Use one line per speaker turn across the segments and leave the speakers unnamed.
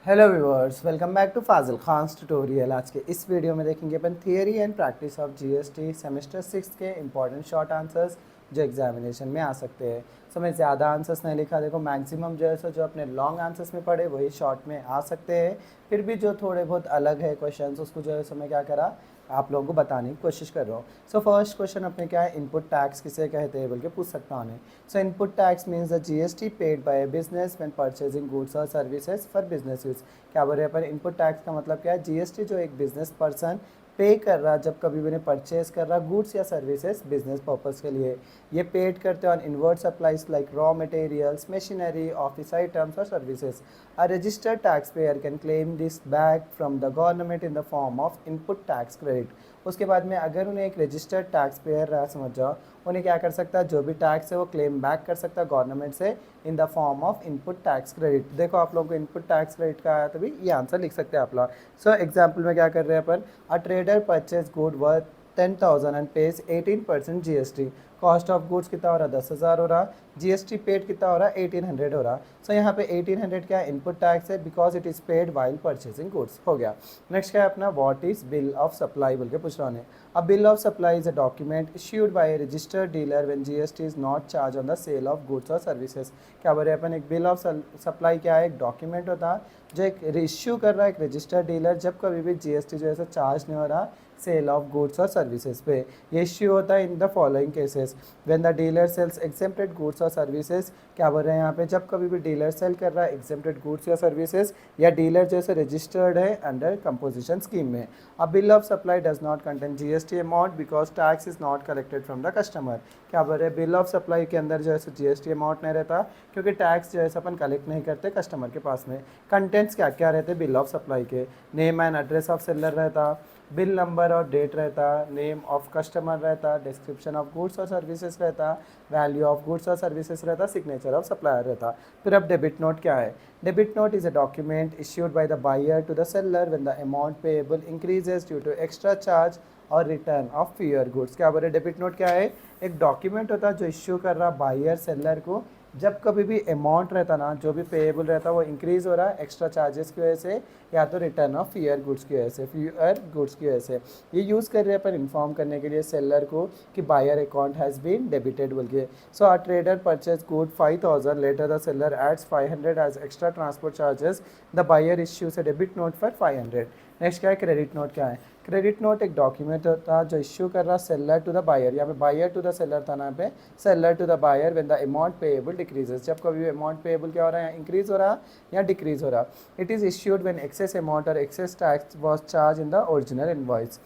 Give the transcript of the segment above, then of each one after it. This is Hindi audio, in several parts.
Hello viewers, welcome back to Fazil Khan's tutorial. आज के इस वीडियो में देखेंगे अपन theory and practice of GST semester 6 के इंपॉर्टेंट शॉर्ट आंसर्स जो एग्जामिनेशन में आ सकते हैं। सो मैं ज़्यादा आंसर्स नहीं लिखा, देखो मैक्सिमम जो है सो जो अपने लॉन्ग आंसर्स में पढ़े वही शॉर्ट में आ सकते हैं। फिर भी जो थोड़े बहुत अलग है क्वेश्चंस उसको जो है सो मैं क्या करा आप लोगों को बताने की कोशिश कर रहा हूँ। सो फर्स्ट क्वेश्चन अपने क्या है, इनपुट टैक्स किसे कहते हैं बोल के पूछ सकता हूँ। सो input tax means the GST paid by business when purchasing goods और सर्विसेज फॉर बिजनेस यूज। क्या बोल रहे हैं अपन, इनपुट टैक्स का मतलब क्या है, जीएसटी जो एक बिजनेस पर्सन पे कर रहा जब कभी भी परचेज कर रहा गुड्स या सर्विसेज बिजनेस पर्पस के लिए, ये पेड करते हैं on inward supplies like raw materials, machinery, office items और services. A registered tax payer can claim this back from the government in the form of input tax credit. उसके बाद में अगर उन्हें एक रजिस्टर्ड टैक्स पेयर रहा समझ जाओ, उन्हें क्या कर सकता है, जो भी टैक्स है वो क्लेम बैक कर सकता है गवर्नमेंट से इन the form of input tax credit. देखो आप लोगों को इनपुट टैक्स क्रेडिट का आया तो भी ये आंसर लिख सकते हैं आप लोग। सो एग्जाम्पल में क्या कर रहे हैं अपन, a trader purchase good worth 10,000 and pays 18% GST. Cost of goods कितना हो रहा है, 10,000 हो रहा। जीएसटी पेड कितना हो रहा है, 1800 हो रहा। सो यहाँ पे 1800 क्या इनपुट टैक्स है, because it is paid while purchasing goods. हो गया। नेक्स्ट क्या है अपना, what is bill of supply बोल के पूछ रहा है। A bill of supply is a document issued by a registered dealer when GST is not charge on the sale of goods और सर्विसेज। क्या बोल रहे हैं अपन, एक बिल ऑफ सप्लाई क्या है, एक डॉक्यूमेंट होता है जो एक इश्यू कर रहा है एक रजिस्टर्ड डीलर जब कभी भी जीएसटी जो है चार्ज नहीं हो रहा सेल ऑफ गुड्स और सर्विसेज पे। ये इश्यू होता है in the following cases, when the dealer sells exempted goods और सर्विसेज। क्या बोल रहे हैं यहाँ पे, जब कभी भी डीलर सेल कर रहा है एग्जेम्प्टेड गुड्स या सर्विसेज, या डीलर जैसे रजिस्टर्ड है अंडर कंपोजिशन स्कीम में। अ bill of supply does not contain GST amount because tax is not collected from the customer. क्या बोल रहे हैं, बिल ऑफ सप्लाई के अंदर जो है जीएसटी अमाउंट नहीं रहता क्योंकि टैक्स जो है अपन कलेक्ट नहीं करते कस्टमर के पास में। कंटेंट्स क्या क्या रहते बिल ऑफ सप्लाई के, name and address of seller रहता, बिल नंबर और डेट रहता, नेम ऑफ कस्टमर रहता, डिस्क्रिप्शन ऑफ गुड्स और सर्विसेज रहता, वैल्यू ऑफ गुड्स और सर्विसेज रहता, सिग्नेचर ऑफ सप्लायर रहता। फिर अब डेबिट नोट क्या है, debit note is a document issued by the buyer to the seller when the amount payable increases due to extra charge और रिटर्न ऑफ फ्यूअर गुड्स। क्या बोल रहे, डेबिट नोट क्या है, एक डॉक्यूमेंट होता है जो इश्यू कर रहा बायर सेलर को जब कभी भी अमाउंट रहता ना जो भी पेएबल रहता वो इंक्रीज हो रहा है एक्स्ट्रा चार्जेस की वजह से या तो रिटर्न ऑफ फ्यूअर गुड्स की वजह से, फ्यूअर गुड्स की वजह से। ये यूज़ कर रहे हैं पर इन्फॉर्म करने के लिए सेलर को कि buyer account has been debited बोल के। So a trader purchase good 5,000, later the seller adds 500 as extra transport charges, the buyer issues a debit note for 500। Next क्या है, क्रेडिट नोट क्या है, क्रेडिट नोट एक डॉक्यूमेंट था जो इश्यू कर रहा सेलर टू द बायर, यहाँ पे बायर टू द सेलर था ना पे, seller to the buyer when the amount payable decreases, जब कभी भी अमाउंट पेएबल क्या हो रहा है, इंक्रीज हो रहा या डिक्रीज हो रहा। It is issued when excess amount और excess tax was charge in the original invoice.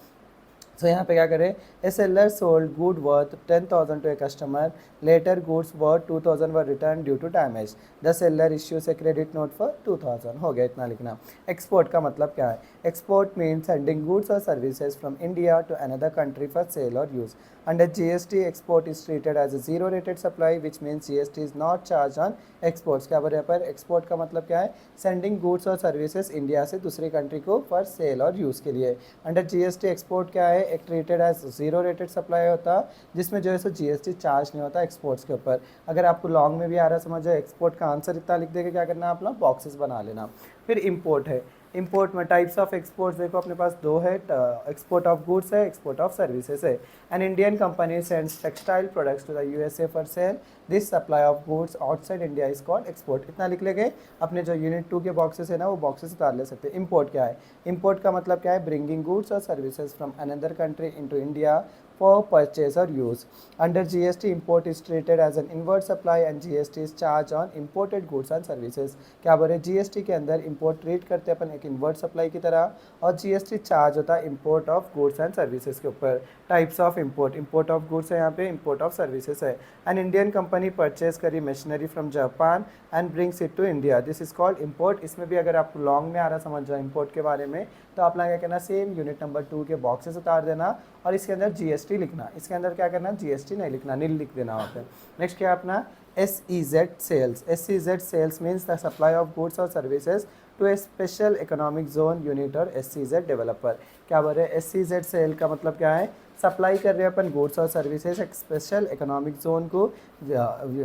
So यहाँ पे क्या करें, a seller sold good worth 10,000 to a customer, later goods worth 2,000 were return due to damage, the seller issues a credit note for 2,000। हो गया, इतना लिखना। एक्सपोर्ट का मतलब क्या है, एक्सपोर्ट मीन्स सेंडिंग गुड्स और services from India to another country for sale और use. Under GST export is treated as a zero rated supply which means GST is not charge on exports. क्या बोल रहे हैं पर, एक्सपोर्ट का मतलब क्या है, सेंडिंग गुड्स और सर्विसेज इंडिया से दूसरी कंट्री को फॉर सेल और यूज़ के लिए। अंडर जीएसटी एक्सपोर्ट क्या है, एक treated as zero rated supply होता जिसमें जो है सो जीएसटी चार्ज नहीं होता एक्सपोर्ट्स के ऊपर। अगर आपको लॉन्ग में भी आ रहा है समझो, एक्सपोर्ट का आंसर इतना लिख देगा, क्या करना है आप लोग बॉक्सेस बना लेना। फिर इंपोर्ट है, इंपोर्ट में टाइप्स ऑफ एक्सपोर्ट्स देखो अपने पास दो है, एक्सपोर्ट ऑफ गुड्स है, एक्सपोर्ट ऑफ सर्विसेज है। An Indian company sends textile products to the USA for sale, this supply of goods outside India is called export. इतना लिख लेंगे, अपने जो यूनिट 2 के बॉक्सेस है ना वो बॉक्सेस उतार ले सकते हैं। इंपोर्ट क्या है, इंपोर्ट का मतलब क्या है, ब्रिंगिंग गुड्स और services from another country into India for purchase or use. Under GST, import is treated as an inward supply and GST is charged on imported goods and services. क्या बोल रहे हैं, GST के अंदर import ट्रीट करते हैं अपन एक इनवर्ड सप्लाई की तरह और GST चार्ज होता है import of goods and services के ऊपर। Types of import, import of goods है यहाँ पे, import of services है। An Indian company purchase करी machinery from Japan and brings it to India, this is called import। इसमें भी अगर आपको लॉन्ग में आ रहा समझ जाए import के बारे में तो आप लोग क्या करना, सेम यूनिट नंबर 2 के बॉक्सेस उतार देना और इसके अंदर जीएसटी लिखना, इसके अंदर क्या करना, जीएसटी नहीं लिखना, नील लिख देना वहाँ पे। नेक्स्ट क्या अपना, SEZ sales, SEZ sales means the supply of goods और services to a special economic zone unit और SEZ डेवलपर। क्या बोल रहे हैं, SEZ सेल का मतलब क्या है, सप्लाई कर रहे हैं अपन गुड्स और सर्विसेज एक स्पेशल इकोनॉमिक जोन को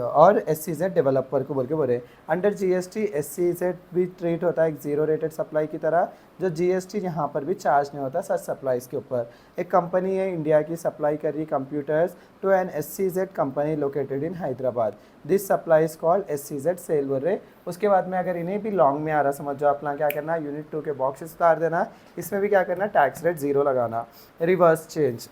और SEZ डेवलपर को बोल रहे हैं। अंडर GST SEZ भी ट्रीट होता है एक जीरो रेटेड सप्लाई की तरह, जो GST यहाँ पर भी चार्ज नहीं होता सच सप्लाईज के ऊपर। एक कंपनी है इंडिया की, सप्लाई कर रही computers to an SEZ company located in Hyderabad. This supply is called SEZ sale बोल रहे। उसके बाद में अगर इन्हें भी लॉन्ग में आ रहा समझ जाओ अपना क्या करना, यूनिट 2 के बॉक्सेस उतार देना, इसमें भी क्या करना, टैक्स रेट 0 लगाना। रिवर्स चेंज,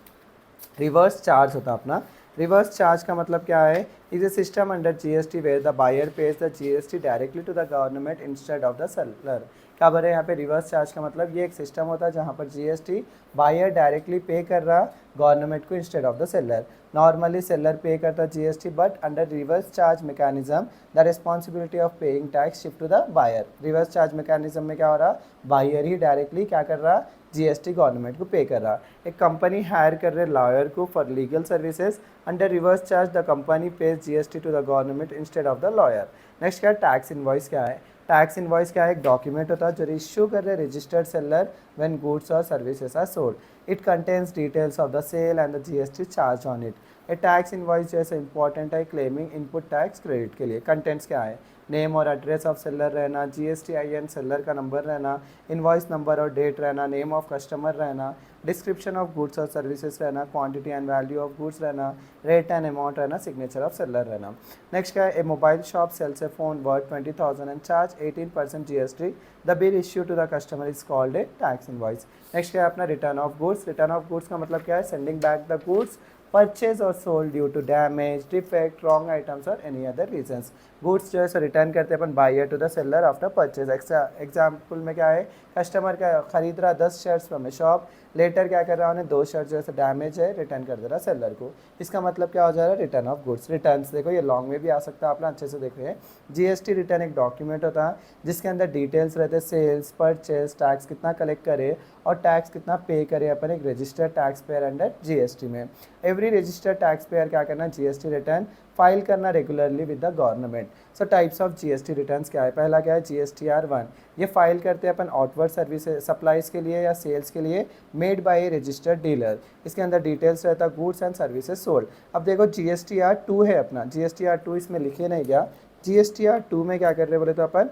रिवर्स चार्ज होता अपना। रिवर्स चार्ज का मतलब क्या है, is a system under GST where the buyer pays the GST directly to the government instead of the seller. क्या बोल रहे हैं यहाँ पे, रिवर्स चार्ज का मतलब ये एक सिस्टम होता है जहाँ पर GST बायर डायरेक्टली पे कर रहा गवर्नमेंट को instead of the seller. Normally seller pay करता GST, but under reverse charge mechanism the responsibility of paying tax shift to the buyer. Reverse charge mechanism में क्या हो रहा, बायर ही डायरेक्टली क्या कर रहा, GST गवर्नमेंट को पे कर रहा। एक कंपनी हायर कर रहे लॉयर को for legal services, under reverse charge the company pays GST to the government instead of the lawyer. Next क्या है, टैक्स इनवॉइस क्या है। टैक्स इनवॉइस क्या है, एक डॉक्यूमेंट होता है जो इश्यू कर रहे रजिस्टर्ड सेलर व्हेन गुड्स और services are sold. It contains details of the sale and the GST charge on it. A tax invoice जैसे इंपॉर्टेंट है क्लेमिंग इनपुट टैक्स क्रेडिट के लिए। कंटेंट्स क्या है, नेम और एड्रेस ऑफ सेलर रहना, GSTIN सेलर का नंबर रहना, इनवॉइस नंबर और डेट रहना, नेम ऑफ कस्टमर रहना, डिस्क्रिप्शन ऑफ गुड्स और सर्विसेज रहना, quantity and value of goods रहना, रेट एंड अमाउंट रहना, सिग्नेचर ऑफ सेलर रहना। नेक्स्ट क्या है, a mobile shop sells a phone worth 20,000 and charge 18% GST। The bill issue to the customer is called a tax invoice. Next क्या है अपना, return of goods. Return of goods का मतलब क्या है, sending back the goods purchase और sold due to damage, defect, wrong items और एनी अदर रीजंस। गुड्स जो है सो रिटर्न करते हैं अपन buyer to the seller after purchase. Example में क्या है, कस्टमर का खरीद रहा 10 shirts from a shop, later क्या कर रहा है, उन्हें 2 शर्ट जो है डैमेज है, रिटर्न कर दे रहा सेलर को। इसका मतलब क्या हो जा रहा है, रिटर्न ऑफ गुड्स। रिटर्न्स देखो ये लॉन्ग में भी आ सकता है, अपना अच्छे से देख रहे हैं। GST रिटर्न एक डॉक्यूमेंट होता है जिसके अंदर डिटेल्स रहते हैं, सेल्स, परचेज, टैक्स कितना कलेक्ट करे और टैक्स कितना पे करे अपन एक registered tax pair under GST में। एवरी रजिस्टर्ड टैक्स पेयर क्या करना, GST रिटर्न फाइल करना regularly with the government. So types of GST returns क्या है, पहला क्या है, GSTR1। ये फाइल करते हैं अपन आउटवर्ड सर्विसेज सप्लाईज के लिए या सेल्स के लिए made by a registered dealer. इसके अंदर डिटेल्स रहता है गुड्स एंड सर्विसेज सोल्ड। अब देखो GSTR2 है अपना, GSTR2 इसमें लिखे नहीं गया। GSTR2 में क्या कर रहे बोले तो अपन,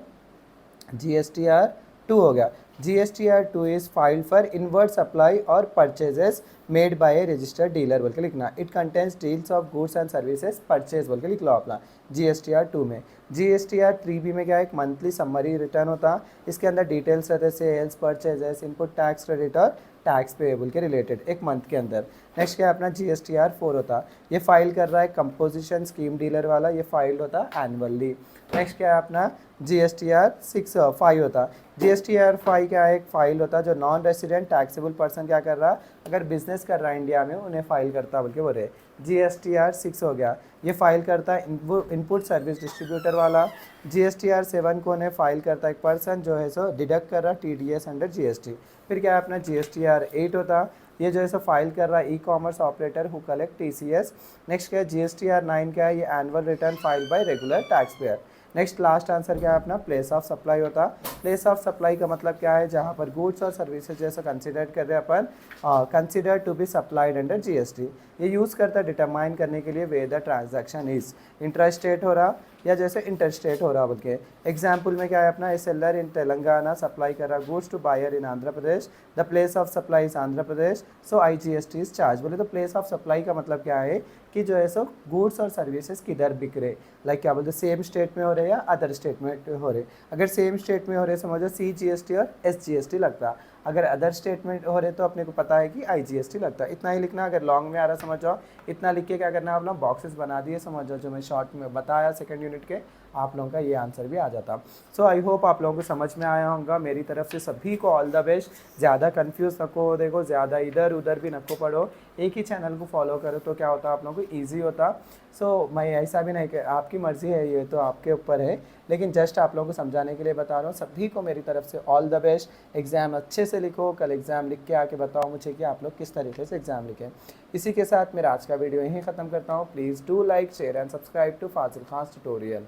GSTR2 हो गया, GSTR2 is filed for inward supply और purchases made by a registered dealer बोल के लिखना। It contains deals of goods and services purchase बोल के लिख लो अपना GSTR2 में। GSTR3B में क्या है, एक मंथली समरी रिटर्न होता, इसके अंदर डिटेल्स रहते हैं sales, purchases, input tax credit और टैक्स पेएबल के रिलेटेड एक मंथ के अंदर। नेक्स्ट क्या है अपना, GSTR4 होता, ये फाइल कर रहा है कंपोजिशन स्कीम डीलर वाला, ये फाइल्ड होता एनुअली। नेक्स्ट क्या है अपना, GSTR5 होता। GSTR5 क्या है, एक फाइल होता जो नॉन रेसिडेंट टैक्सेबल पर्सन क्या कर रहा, अगर बिजनेस कर रहा है इंडिया में उन्हें फाइल करता बोल के बोल रहे। GSTR6 हो गया, ये फाइल करता है इनपुट सर्विस डिस्ट्रीब्यूटर वाला। GSTR7 को उन्हें फाइल करता है एक पर्सन जो है सो डिडक्ट कर रहा TDS अंडर GST। फिर क्या है अपना GSTR8 होता, ये जो है सो फाइल कर रहा है e-commerce operator who collect TCS। Next क्या है GSTR9 क्या है, ये annual return file by regular tax payer. Next last answer क्या है अपना, प्लेस ऑफ सप्लाई होता। प्लेस ऑफ सप्लाई का मतलब क्या है, जहाँ पर गुड्स और सर्विसेज जैसा कंसिडर कर रहे हैं अपन, consider to be supplied under GST। ये यूज़ करता है डिटरमाइन करने के लिए वे द ट्रांजैक्शन इज इंट्रास्टेट हो रहा या जैसे इंटरस्टेट हो रहा बोल के। एग्जाम्पल में क्या है अपना, a seller in Telangana supply कर रहा goods to buyer in Andhra Pradesh, the place of supply is Andhra Pradesh, so IGST is charge. बोले तो प्लेस ऑफ सप्लाई का मतलब क्या है कि जो है सो गुड्स और सर्विसेज किधर बिक रहे, लाइक क्या बोलते सेम स्टेट में हो रहे या अदर स्टेट में हो रहे। अगर सेम स्टेट में हो रहे समझो CGST और SGST लगता, अगर अदर स्टेट में हो रहे तो अपने को पता है कि IGST लगता है। इतना ही लिखना, अगर लॉन्ग में आ रहा समझ जाओ, इतना लिख के क्या करना है अपना बॉक्सेस बना दिए समझ जाओ, जो मैं शॉर्ट में बताया सेकंड यूनिट के, आप लोगों का ये आंसर भी आ जाता। सो आई होप आप लोगों को समझ में आया होगा। मेरी तरफ से सभी को ऑल द बेस्ट। ज़्यादा कंफ्यूज नको देखो, ज़्यादा इधर उधर भी नको पढ़ो, एक ही चैनल को फॉलो करो तो क्या होता आप लोगों को ईजी होता। सो मैं ऐसा भी नहीं कि आपकी मर्ज़ी है, ये तो आपके ऊपर है, लेकिन जस्ट आप लोगों को समझाने के लिए बता रहा हूँ। सभी को मेरी तरफ से ऑल द बेस्ट। एग्ज़ाम अच्छे से लिखो, कल एग्ज़ाम लिख के आके बताओ मुझे कि आप लोग किस तरीके से एग्ज़ाम लिखें। इसी के साथ मेरा आज का वीडियो यहीं ख़त्म करता हूँ। Please do like, share and subscribe to Fazil Khan tutorial.